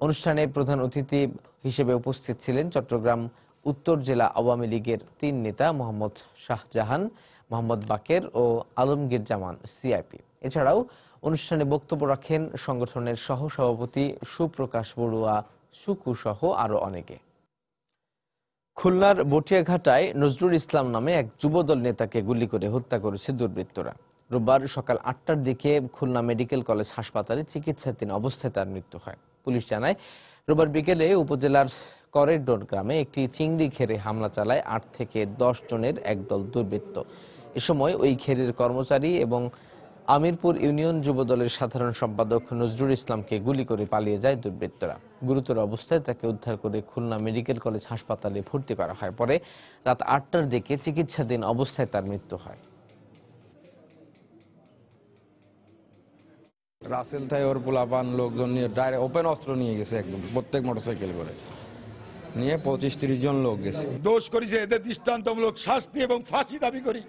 অনুষ্ঠানে প্রধান অতিথি হিসেবে উপস্থিত ছিলেন চট্টগ্রাম উত্তর জেলা আওয়ামী লীগের 3 নেতা মোহাম্মদ শাহজাহান, মোহাম্মদ বাকের ও আলমগীর জামান সিআইপি। এছাড়াও অনুষ্ঠানে বক্তব্য রাখেন সংগঠনের সহসভাপতি সুপ্রকাশ বড়ুয়া সুকু সহ আরো অনেকে। খুলনার বটিয়াঘাটায় নজরুল ইসলাম নামে এক যুবদল নেতাকে গুলি করে হত্যা করেছে দুর্বৃত্তরা। রোববার সকাল 8টার দিকে খুলনা মেডিকেল কলেজ হাসপাতালে চিকিৎসাধীন অবস্থায় তার মৃত্যু হয়। পুলিশ জানায়, রোববার বিকেলে উপজেলার করেডোর গ্রামে একটি চিংড়ি ঘেরে হামলা চালায় 8 থেকে 10 জনের একদল দুর্বৃত্ত। এ সময় ওই ঘেরের কর্মচারী এবং আমিরপুর ইউনিয়ন যুবদলের সাধারণ সম্পাদক নজরুল ইসলামকে গুলি করে পালিয়ে যায় দুর্বৃত্তরা। গুরুতর অবস্থায় তাকে উদ্ধার করে খুলনা মেডিকেল কলেজ হাসপাতালে ভর্তি করা হয়। পরে রাত 8টার দিকে চিকিৎসাধীন অবস্থায় তার মৃত্যু হয়। রাসেল থাই ওর পোলাপান লোকজন নিয়ে ডাইরেক্ট ওপেন অস্ত্র নিয়ে গেছে, একদম প্রত্যেক মোটরসাইকেল করে নিয়ে 25-30 জন লোক গেছে। দোষ করেছে, এদের দৃষ্টান্তমূলক শাস্তি এবং ফাঁসি দাবি করি,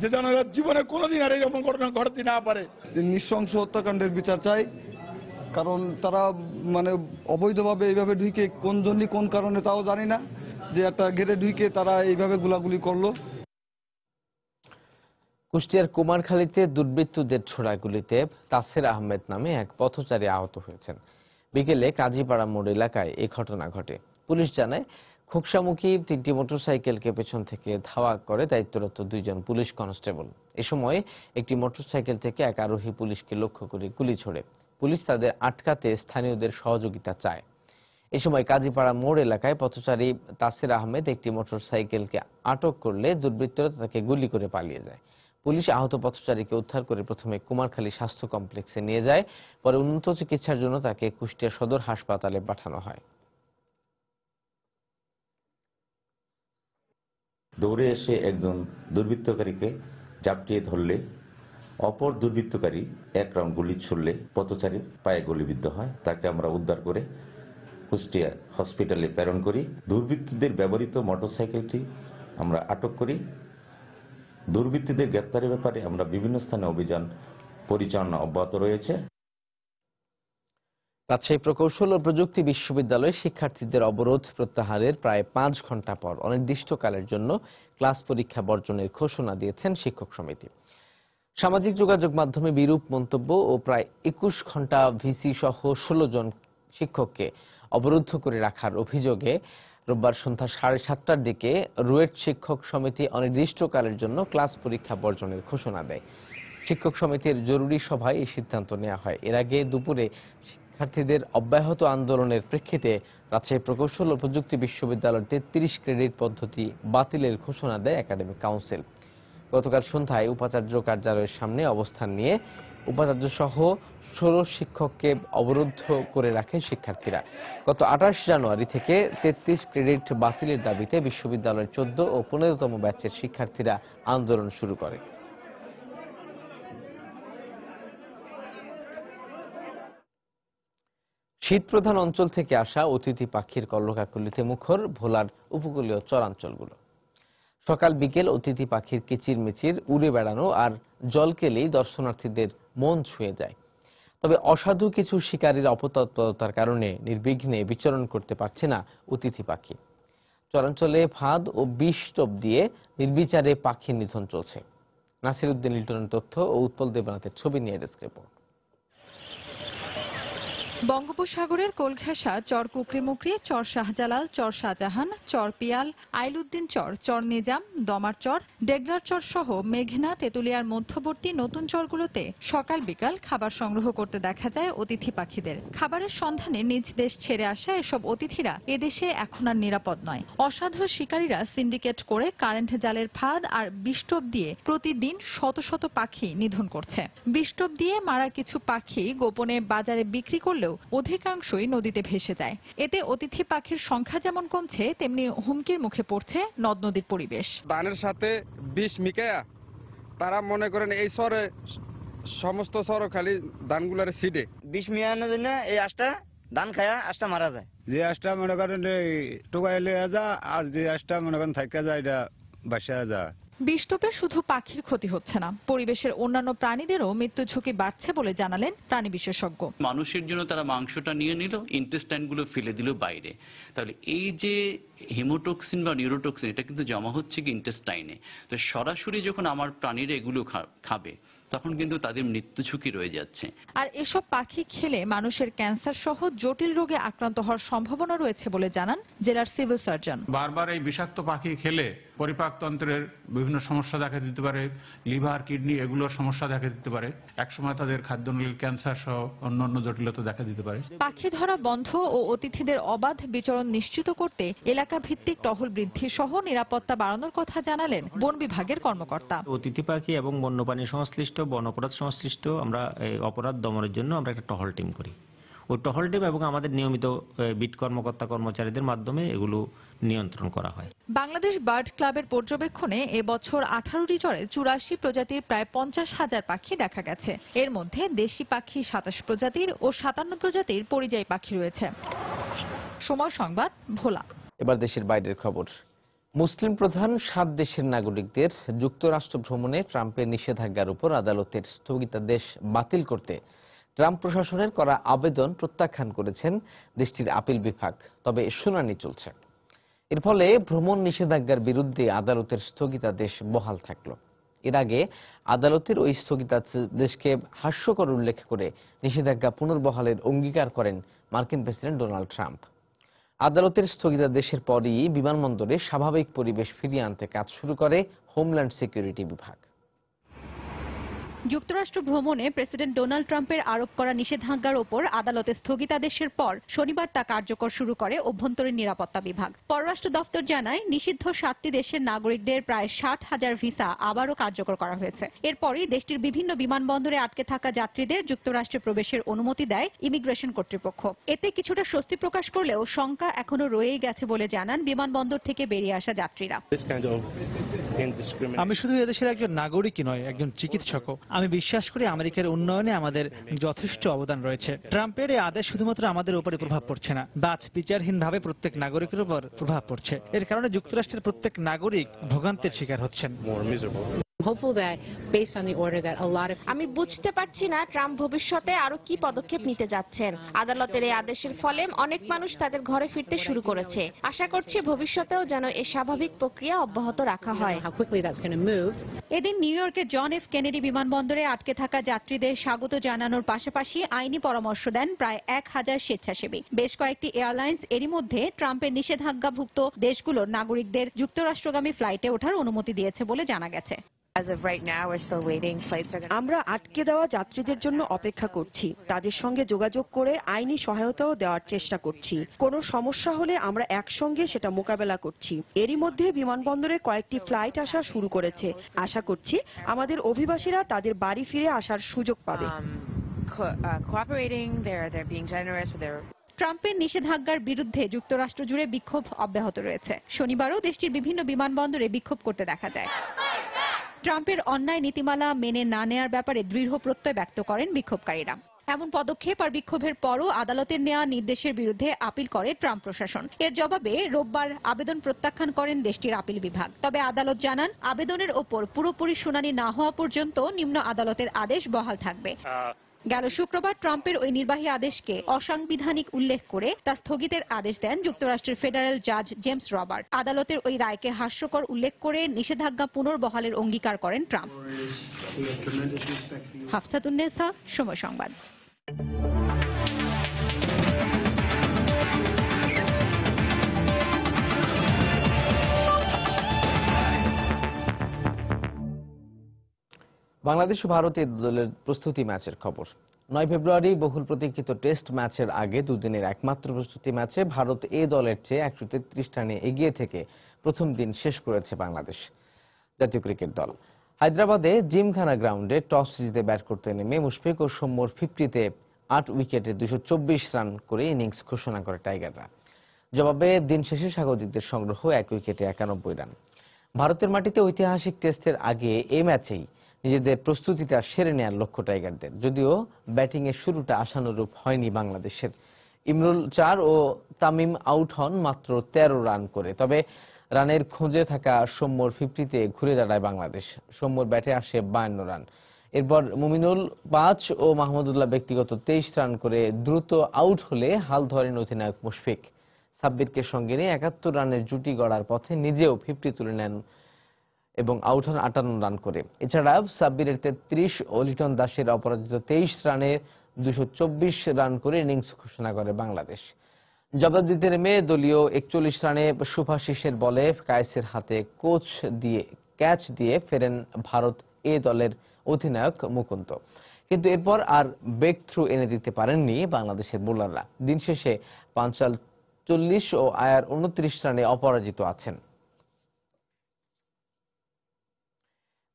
যে যেন এরা জীবনে কোনোদিন আর এরকম ঘটনা ঘটাতে না পারে। নৃশংস হত্যাকাণ্ডের বিচার চাই, কারণ তারা মানে অবৈধভাবে এইভাবে ঢুকে কোন জন্য কোন কারণে তাও জানি না, যে একটা ঘেরে ঢুকে তারা এইভাবে গোলাগুলি করলো। কুষ্টিয়ার কুমারখালীতে দুর্বৃত্তদের ছোড়া গুলিতে তাসের আহমেদ নামে এক পথচারী আহত হয়েছেন। বিকেলে কাজীপাড়া মোড় এলাকায় এই ঘটনা ঘটে। পুলিশ জানায়, খোকসামুখী 3টি মোটরসাইকেলকে পেছন থেকে ধাওয়া করে দায়িত্বরত 2 জন পুলিশ কনস্টেবল। এ সময় একটি মোটরসাইকেল থেকে এক আরোহী পুলিশকে লক্ষ্য করে গুলি ছোড়ে। পুলিশ তাদের আটকাতে স্থানীয়দের সহযোগিতা চায়। এ সময় কাজীপাড়া মোড় এলাকায় পথচারী তাসের আহমেদ একটি মোটরসাইকেলকে আটক করলে দুর্বৃত্তরা তাকে গুলি করে পালিয়ে যায়। পুলিশ আহত পথচারীকে উদ্ধার করে প্রথমে কুমারখালী স্বাস্থ্য কমপ্লেক্সে নিয়ে যায়, পরে উন্নত চিকিৎসার জন্য তাকে কুষ্টিয়া সদর হাসপাতালে পাঠানো হয়। দৌড়ে এসে একজন দুর্বৃত্তকারীকে ঝাপটিয়ে ধরলে অপর দুর্বৃত্তকারী 1 রাউন্ড গুলি ছুড়লে পথচারী পায়ে গুলিবিদ্ধ হয়। তাকে আমরা উদ্ধার করে কুষ্টিয়া হসপিটালে প্রেরণ করি। দুর্বৃত্তদের ব্যবহৃত মোটরসাইকেলটি আমরা আটক করি। দুর্বৃত্তদের গ্রেপ্তারের ব্যাপারে আমরা বিভিন্ন স্থানে অভিযান পরিচালনা অব্যাহত রয়েছে। রাজশাহী প্রকৌশল ও প্রযুক্তি বিশ্ববিদ্যালয়ে শিক্ষার্থীদের অবরোধ প্রত্যাহারের প্রায় 5 ঘন্টা পর অনির্দিষ্টকালের জন্য ক্লাস পরীক্ষা বর্জনের ঘোষণা দিয়েছেন শিক্ষক সমিতি। সামাজিক যোগাযোগ মাধ্যমে বিরূপ মন্তব্য ও প্রায় 21 ঘন্টা ভিসি সহ 16 জন শিক্ষককে অবরুদ্ধ করে রাখার অভিযোগে রোববার সন্ধ্যা 7:30টার দিকে রুয়েট শিক্ষক সমিতি অনির্দিষ্টকালের জন্য ক্লাস পরীক্ষা বর্জনের ঘোষণা দেয়। শিক্ষক সমিতির জরুরি সভায় এই সিদ্ধান্ত নেওয়া হয়। এর আগে দুপুরে শিক্ষার্থীদের অব্যাহত আন্দোলনের প্রেক্ষিতে রাজশাহী প্রকৌশল ও প্রযুক্তি বিশ্ববিদ্যালয়ের 33 ক্রেডিট পদ্ধতি বাতিলের ঘোষণা দেয় একাডেমিক কাউন্সিল। গতকাল সন্ধ্যায় উপাচার্য কার্যালয়ের সামনে অবস্থান নিয়ে উপাচার্য সহ 16 শিক্ষককে অবরুদ্ধ করে রাখে শিক্ষার্থীরা। গত 28 জানুয়ারি থেকে 33 ক্রেডিট বাতিলের দাবিতে বিশ্ববিদ্যালয়ের 14 ও 15তম ব্যাচের শিক্ষার্থীরা আন্দোলন শুরু করে। শীতপ্রধান অঞ্চল থেকে আসা অতিথি পাখির কলরকাকলিতে মুখর ভোলার উপকূলীয় চরাঞ্চলগুলো। সকাল বিকেল অতিথি পাখির কিচিরমিচির, উড়ে বেড়ানো আর জল কেলেই দর্শনার্থীদের মন ছুঁয়ে যায়। তবে অসাধু কিছু শিকারীর অপতৎপরতার কারণে নির্বিঘ্নে বিচরণ করতে পারছে না অতিথি পাখি। চরাঞ্চলে ফাঁদ ও বিষ টোপ দিয়ে নির্বিচারে পাখির নিধন চলছে। নাসির উদ্দিন লিটনের তথ্য ও উৎপল দেবনাথের ছবি নিয়ে ডেস্ক রিপোর্ট। বঙ্গোপসাগরের কোলঘেঁষা চর কুকরিমুকরি, চর শাহজালাল, চর শাহজাহান, চর পিয়াল, আইলউদ্দিন চর, চর নিজাম, দমার চর, ডেগরার চর সহ মেঘনা, তেতুলিয়ার মধ্যবর্তী নতুন চরগুলোতে সকাল বিকাল খাবার সংগ্রহ করতে দেখা যায় অতিথি পাখিদের। খাবারের সন্ধানে নিজ দেশ ছেড়ে আসা এসব অতিথিরা এদেশে এখন আর নিরাপদ নয়। অসাধু শিকারীরা সিন্ডিকেট করে কারেন্ট জালের ফাঁদ আর বিষ-টোপ দিয়ে প্রতিদিন শত শত পাখি নিধন করছে। বিষ-টোপ দিয়ে মারা কিছু পাখি গোপনে বাজারে বিক্রি করলেও অধিকাংশই নদীতে ভেসে যায়। এতে অতিথি পাখির সংখ্যা যেমন কমছে, তেমনি হুমকির মুখে পড়ছে নদ নদীর পরিবেশ। ধানের সাথে বিষ মিকায়া তারা মনে করেন এই সরে সমস্ত সর খালি ধানগুলারে সিডে বিষ মিয়ানোর জন্য এই আঁশটা ধান খায়া আঁশটা মারা যায়। যে আঁশটা মনে করেন টোকাইলে যা, আর যে আঁশটা মনে করেন থাকা যায় এটা বাসা যায়। বিষ-টোপে শুধু পাখির ক্ষতি হচ্ছে না, পরিবেশের অন্যান্য প্রাণীদেরও মৃত্যু ঝুঁকি বাড়ছে বলে জানালেন প্রাণী বিশেষজ্ঞ। মানুষের জন্য তারা মাংসটা নিয়ে নিল, ইন্টেস্টাইন গুলো ফেলে দিল বাইরে। তাহলে এই যে হিমোটক্সিন বা নিউরোটক্সিন, এটা কিন্তু জমা হচ্ছে কি ইন্টেস্টাইনে। তো সরাসরি যখন আমার প্রাণীরা এগুলো খাবে, তখন কিন্তু তাদের মৃত্যু ঝুঁকি রয়ে যাচ্ছে। আর এসব পাখি খেলে মানুষের ক্যান্সার সহ জটিল রোগে আক্রান্ত হওয়ার সম্ভাবনা রয়েছে বলে জানান জেলার সিভিল সার্জন। বারবার এই বিষাক্ত পাখি খেলে পরিপাকতন্ত্রের বিভিন্ন সমস্যা দেখা দিতে পারে, লিভার, কিডনি এগুলোর সমস্যা দেখা দিতে পারে, একসময় তাদের খাদ্যনালীর ক্যান্সার সহ অন্যান্য জটিলতা দেখা দিতে পারে। পাখি ধরা বন্ধ ও অতিথিদের অবাধ বিচরণ নিশ্চিত করতে এলাকা ভিত্তিক টহল বৃদ্ধি সহ নিরাপত্তা বাড়ানোর কথা জানালেন বন বিভাগের কর্মকর্তা। অতিথি পাখি এবং বন্যপ্রাণী সংশ্লিষ্ট, বন অপরাধ সংশ্লিষ্ট আমরা অপরাধ দমনের জন্য আমরা একটা টহল টিম করি। ওই টহল টিম এবং আমাদের নিয়মিত বিট কর্মকর্তা কর্মচারীদের মাধ্যমে এগুলো নিয়ন্ত্রণ করা হয়। বাংলাদেশ বার্ড ক্লাবের পর্যবেক্ষণে এবছর 18টি চরে 84 প্রজাতির প্রায় 50,000 পাখি দেখা গেছে। এর মধ্যে দেশি পাখি 27 প্রজাতির ও 57 প্রজাতির পরিযায়ী পাখি রয়েছে। সময় সংবাদ, ভোলা। এবার দেশের বাইরের খবর। মুসলিম প্রধান 7 দেশের নাগরিকদের যুক্তরাষ্ট্র ভ্রমণে ট্রাম্পের নিষেধাজ্ঞার উপর আদালতের স্থগিতাদেশ বাতিল করতে ট্রাম্প প্রশাসনের করা আবেদন প্রত্যাখ্যান করেছেন দেশটির আপিল বিভাগ। তবে শুনানি চলছে। এর ফলে ভ্রমণ নিষেধাজ্ঞার বিরুদ্ধে আদালতের স্থগিতাদেশ বহাল থাকল। এর আগে আদালতের ওই স্থগিতাদেশকে হাস্যকর উল্লেখ করে নিষেধাজ্ঞা পুনর্বহালের অঙ্গীকার করেন মার্কিন প্রেসিডেন্ট ডোনাল্ড ট্রাম্প। আদালতের স্থগিতাদেশের পরই বিমানবন্দরে স্বাভাবিক পরিবেশ ফিরিয়ে আনতে কাজ শুরু করে হোমল্যান্ড সিকিউরিটি বিভাগ। যুক্তরাষ্ট্র ভ্রমণে প্রেসিডেন্ট ডোনাল্ড ট্রাম্পের আরোপ করা নিষেধাজ্ঞার ওপর আদালতে স্থগিতাদেশের পর শনিবার তা কার্যকর শুরু করে অভ্যন্তরীণ নিরাপত্তা বিভাগ। পররাষ্ট্র দপ্তর জানায়, নিষিদ্ধ 7টি দেশের নাগরিকদের প্রায় 60,000 ভিসা আবারও কার্যকর করা হয়েছে। এরপরই দেশটির বিভিন্ন বিমানবন্দরে আটকে থাকা যাত্রীদের যুক্তরাষ্ট্রে প্রবেশের অনুমতি দেয় ইমিগ্রেশন কর্তৃপক্ষ। এতে কিছুটা স্বস্তি প্রকাশ করলেও শঙ্কা এখনো রয়েই গেছে বলে জানান বিমানবন্দর থেকে বেরিয়ে আসা যাত্রীরা। আমি শুধু এদেশের একজন নাগরিকই নয়, একজন চিকিৎসকও। আমি বিশ্বাস করি আমেরিকার উন্নয়নে আমাদের যথেষ্ট অবদান রয়েছে। ট্রাম্পের এই আদেশ শুধুমাত্র আমাদের উপরে প্রভাব পড়ছে না, বাছ বিচারহীনভাবে প্রত্যেক নাগরিকের উপর প্রভাব পড়ছে। এর কারণে যুক্তরাষ্ট্রের প্রত্যেক নাগরিক ভোগান্তির শিকার হচ্ছেন। আমি বুঝতে পারছি না ট্রাম্প ভবিষ্যতে আরো কি পদক্ষেপ নিতে যাচ্ছেন। আদালতের এই আদেশের ফলে অনেক মানুষ তাদের ঘরে ফিরতে শুরু করেছে। আশা করছি ভবিষ্যতেও যেন এই স্বাভাবিক প্রক্রিয়া অব্যাহত রাখা হয়। এদিন নিউ ইয়র্কের জন এফ কেনেডি বিমানবন্দরে আটকে থাকা যাত্রীদের স্বাগত জানানোর পাশাপাশি আইনি পরামর্শ দেন প্রায় 1000 স্বেচ্ছাসেবী। বেশ কয়েকটি এয়ারলাইন্স এরই মধ্যে ট্রাম্পের নিষেধাজ্ঞাভুক্ত দেশগুলোর নাগরিকদের যুক্তরাষ্ট্রগামী ফ্লাইটে ওঠার অনুমতি দিয়েছে বলে জানা গেছে। আমরা আটকে দেওয়া যাত্রীদের জন্য অপেক্ষা করছি। তাদের সঙ্গে যোগাযোগ করে আইনি সহায়তাও দেওয়ার চেষ্টা করছি। কোনো সমস্যা হলে আমরা একসঙ্গে সেটা মোকাবেলা করছি। এরই মধ্যে বিমানবন্দরে কয়েকটি ফ্লাইট আসা শুরু করেছে। আশা করছি আমাদের অভিবাসীরা তাদের বাড়ি ফিরে আসার সুযোগ পাবে। ট্রাম্পের নিষেধাজ্ঞার বিরুদ্ধে যুক্তরাষ্ট্র জুড়ে বিক্ষোভ অব্যাহত রয়েছে। শনিবারও দেশটির বিভিন্ন বিমানবন্দরে বিক্ষোভ করতে দেখা যায়। ট্রাম্পের অন্যায় নীতিমালা মেনে না নেয়ার ব্যাপারে দৃঢ় প্রত্যয় ব্যক্ত করেন বিক্ষোভকারীরা। এমন পদক্ষেপ আর বিক্ষোভের পরও আদালতের নেওয়া নির্দেশের বিরুদ্ধে আপিল করে ট্রাম্প প্রশাসন। এর জবাবে রোববার আবেদন প্রত্যাখ্যান করেন দেশটির আপিল বিভাগ। তবে আদালত জানান, আবেদনের ওপর পুরোপুরি শুনানি না হওয়া পর্যন্ত নিম্ন আদালতের আদেশ বহাল থাকবে। গেল শুক্রবার ট্রাম্পের ওই নির্বাহী আদেশকে অসাংবিধানিক উল্লেখ করে তা স্থগিতের আদেশ দেন যুক্তরাষ্ট্রের ফেডারেল জাজ জেমস রবার্ট। আদালতের ওই রায়কে হাস্যকর উল্লেখ করে নিষেধাজ্ঞা পুনর্বহালের অঙ্গীকার করেন ট্রাম্প। হাফসাতুন্নেসা, সময় সংবাদ। বাংলাদেশ ও ভারতের দলের প্রস্তুতি ম্যাচের খবর। 9 ফেব্রুয়ারি বহুল প্রতীক্ষিত টেস্ট ম্যাচের আগে দুদিনের একমাত্র প্রস্তুতি ম্যাচে ভারত এ দলের চেয়ে 133 রানে এগিয়ে থেকে প্রথম দিন শেষ করেছে বাংলাদেশ জাতীয় ক্রিকেট দল। হায়দ্রাবাদে জিমখানা গ্রাউন্ডে টস জিতে ব্যাট করতে নেমে মুশফিক ও সৌম্যর 50-তে 8 উইকেটে 224 রান করে ইনিংস ঘোষণা করে টাইগাররা। জবাবে দিন শেষে স্বাগতিকদের সংগ্রহ 1 উইকেটে 91 রান। ভারতের মাটিতে ঐতিহাসিক টেস্টের আগে এই ম্যাচেই নিজেদের প্রস্তুতিটা সেরে নেওয়ার লক্ষ্য টাইগারদের। যদিও ব্যাটিংয়ের শুরুটা আশানুরূপ হয়নি বাংলাদেশের। ইমরুল 4 ও তামিম আউট হন মাত্র 13 রান করে। তবে রানের খোঁজে থাকা সৌম্যর 50-তে ঘুরে দাঁড়ায় বাংলাদেশ। সৌম্যর ব্যাটে আসে 52 রান। এরপর মুমিনুল 5 ও মাহমুদুল্লাহ ব্যক্তিগত 23 রান করে দ্রুত আউট হলে হাল ধরেন অধিনায়ক মুশফিক। সাব্বিরকে সঙ্গে নিয়ে 71 রানের জুটি গড়ার পথে নিজেও 50 তুলে নেন এবং আউট হন 58 রান করে। এছাড়া সাব্বিরের 33 ও লিটন দাসের অপরাজিত 23 রানে 224 রান করে ইনিংস ঘোষণা করে বাংলাদেশ। জবাব দিতে নেমে দলীয় 41 রানে শুভাশিসের বলে কায়েসের হাতে ক্যাচ দিয়ে ফেরেন ভারত এ দলের অধিনায়ক মুকুন্দ। কিন্তু এরপর আর ব্রেক থ্রু এনে দিতে পারেননি বাংলাদেশের বোলাররা। দিন শেষে পাঞ্চাল 40 ও আয়ার 29 রানে অপরাজিত আছেন।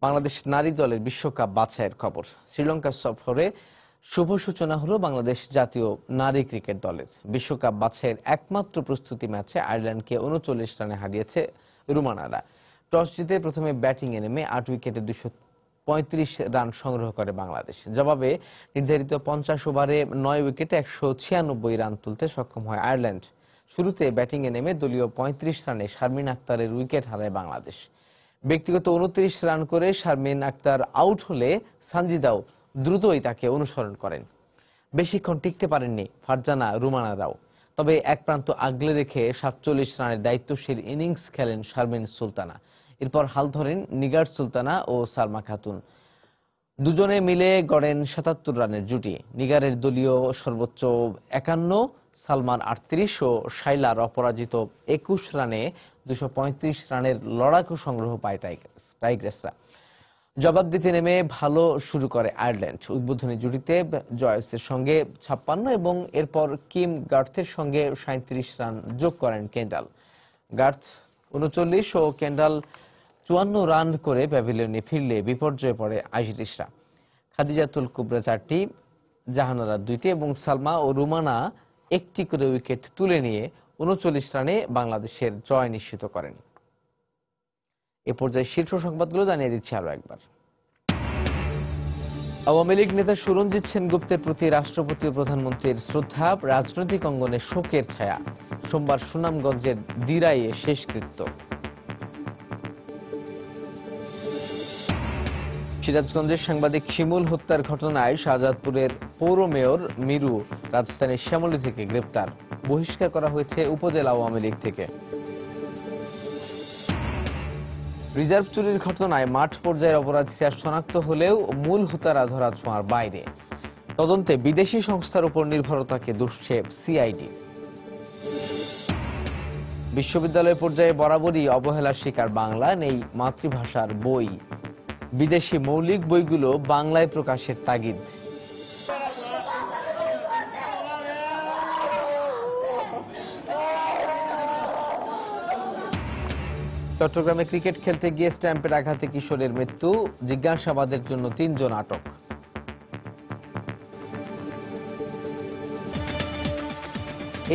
বাংলাদেশ নারী দলের বিশ্বকাপ বাছাইয়ের খবর। শ্রীলঙ্কা সফরে শুভ সূচনা হলো বাংলাদেশ জাতীয় নারী ক্রিকেট দলের। বিশ্বকাপ বাছাইয়ের একমাত্র প্রস্তুতি ম্যাচে আয়ারল্যান্ডকে 39 রানে হারিয়েছে রুমানারা। টস জিতে প্রথমে ব্যাটিংয়ে নেমে 8 উইকেটে 235 রান সংগ্রহ করে বাংলাদেশ। জবাবে নির্ধারিত 50 ওভারে 9 উইকেটে 196 রান তুলতে সক্ষম হয় আয়ারল্যান্ড। শুরুতে ব্যাটিংয়ে নেমে দলীয় 35 রানে শারমিন আক্তারের উইকেট হারায় বাংলাদেশ। ব্যক্তিগত 29 রান করে শারমিন আক্তার আউট হলে সানজিদাও দ্রুতই তাকে অনুসরণ করেন। বেশিক্ষণ টিকতে পারেননি ফারজানা রুমানারাও। তবে এক প্রান্ত আগলে রেখে 47 রানের দায়িত্বশীল ইনিংস খেলেন শারমিন সুলতানা। এরপর হাল ধরেন নিগার সুলতানা ও সালমা খাতুন। দুজনে মিলে গড়েন 77 রানের জুটি। নিগারের দলীয় সর্বোচ্চ 51, সালমার 38 ও শাইলার অপরাজিত 21 রানে 235 রানের লড়াকু সংগ্রহ পায় টাইগ্রেসরা। জবাব দিতে নেমে ভালো শুরু করে আয়ারল্যান্ড। উদ্বোধনী জুটিতে জয়েসের সঙ্গে 56 এবং এরপর কিম গার্থের সঙ্গে 37 রান যোগ করেন কেন্ডাল। গার্থ 39 ও কেন্ডাল 54 রান করে প্যাভিলিয়নে ফিরলে বিপর্যয়ে পড়ে আইরিশরা। খাদিজাতুল কুবরা 4টি, জাহানারা 2টি এবং সালমা ও রুমানা 1টি করে উইকেট তুলে নিয়ে 39 রানে বাংলাদেশের জয় নিশ্চিত করেন। এ পর্যায়ে শীর্ষ সংবাদগুলো জানিয়ে দিচ্ছি আরো একবার। আওয়ামী লীগ নেতা সুরঞ্জিত সেনগুপ্তের প্রতি রাষ্ট্রপতি ও প্রধানমন্ত্রীর শ্রদ্ধা, রাজনৈতিক অঙ্গনে শোকের ছায়া। সোমবার সুনামগঞ্জের দিরাইয়ে শেষকৃত্য। সিরাজগঞ্জের সাংবাদিক শিমুল হত্যার ঘটনায় শাহজাদপুরের পৌর মেয়র মিরু রাজধানীর শ্যামলী থেকে গ্রেপ্তার। বহিষ্কার করা হয়েছে উপজেলা আওয়ামী লীগ থেকে। রিজার্ভ চুরির ঘটনায় মাঠ পর্যায়ের অপরাধীরা শনাক্ত হলেও মূল হোতারা ধরা ছোঁয়ার বাইরে। তদন্তে বিদেশি সংস্থার উপর নির্ভরতাকে দুষছে সিআইডি। বিশ্ববিদ্যালয় পর্যায়ে বরাবরই অবহেলার শিকার বাংলা, নেই মাতৃভাষার বই। বিদেশি মৌলিক বইগুলো বাংলায় প্রকাশের তাগিদ। চট্টগ্রামে ক্রিকেট খেলতে গিয়ে স্ট্যাম্পের আঘাতে কিশোরের মৃত্যু, জিজ্ঞাসাবাদের জন্য 3 জন আটক।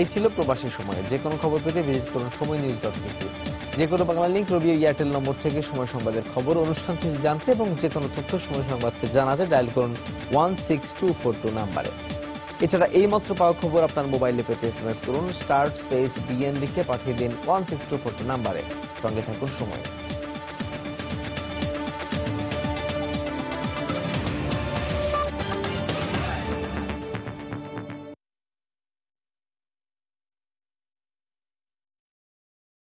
এই ছিল প্রবাসী সময়ে। যে কোনো খবর পেতে ভিজিট করুন সময়নিউজ.টিভি। যে কোনো বাংলা লিংক, রবি এয়ারটেল নম্বর থেকে সময় সংবাদের খবর, অনুষ্ঠানটি জানতে এবং যে কোনো তথ্য সময় সংবাদকে জানাতে ডায়াল করুন 16242 নাম্বারে। এছাড়া এই মাত্র পাওয়া খবর আপনার মোবাইলে পেতে এসএমএস করুন *BN লিখে পাঠিয়ে দিন 16242 নাম্বারে। সঙ্গে থাকুন সময়।